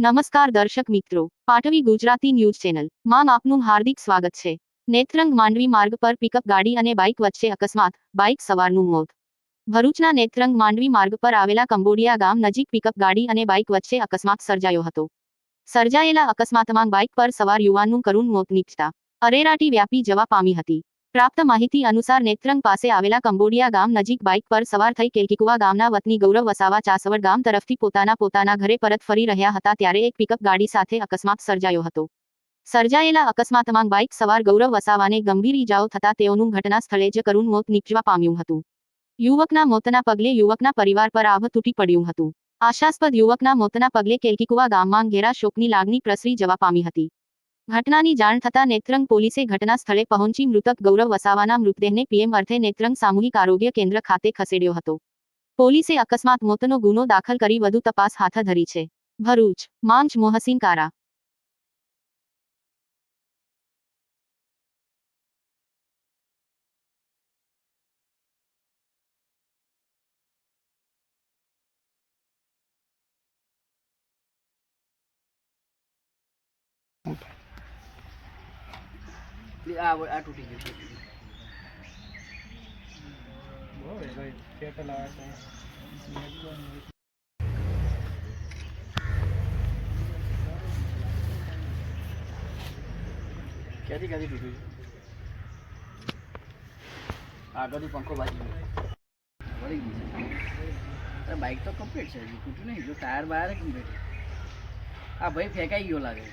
નમસ્કાર દર્શક મિત્રો, પાટવી ગુજરાતી ન્યૂઝ ચેનલ માં આપનું હાર્દિક સ્વાગત છે। નેત્રંગ માંડવી માર્ગ પર પિકઅપ ગાડી અને બાઇક વચ્ચે અકસ્માત, બાઇક સવારનું મોત। ભરૂચના નેત્રંગ માંડવી માર્ગ પર આવેલા કંબોડિયા ગામ નજીક પિકઅપ ગાડી અને બાઇક વચ્ચે અકસ્માત સર્જાયો હતો। સર્જાયેલા અકસ્માતમાં બાઇક પર સવાર યુવાનનું કરુણ મોત નીપજતા અરેરાટી વ્યાપી જવા પામી હતી। પ્રાપ્ત માહિતી અનુસાર નેત્રંગ પાસે આવેલા કંબોડિયા ગામ નજીક બાઇક પર સવાર થઈ કેલકીકુવા ગામના વતની ગૌરવ વસાવા ચાસવડ ગામ તરફથી પોતાના ઘરે પરત ફરી રહ્યા હતા ત્યારે એક પિકઅપ ગાડી સાથે અકસ્માત સર્જાયો હતો। સર્જાયેલા અકસ્માતમાં બાઇક સવાર ગૌરવ વસાવાને ગંભીર ઈજાઓ થતા તેઓનું ઘટના સ્થળે જ કરુણ મોત નીપજવા પામ્યું હતું। યુવકના મોતના પગલે યુવકના પરિવાર પર આભ તૂટી પડ્યું હતું। આશાસ્પદ યુવકના મોતના પગલે કેલકીકુવા ગામમાં ઘેરા શોકની લાગણી પ્રસરી જવા પામી હતી। ઘટનાની જાણ થતાં નેત્રંગ પોલીસે ઘટના સ્થળે પહોંચી મૃતક ગૌરવ વસાવાના મૃતદેહને પીએમ અર્થે નેત્રંગ સામૂહિક આરોગ્ય કેન્દ્ર ખાતે ખસેડ્યો હતો। પોલીસે અકસ્માત મોતનો ગુનો દાખલ કરી વધુ તપાસ હાથ ધરી છે। ભરૂચ, માંચ મોહસીન કારા। આ તૂટી ગયું ક્યાંથી તૂટ્યું? આગળથી પંખો બાજી વળી ગયું છે। બાઇક તો કમ્પ્લીટ છે, તૂટ્યું નહીં, જો ટાયર બહાર કમ્પ્લીટ। આ ભાઈ ફેંકાઈ ગયો લાગે।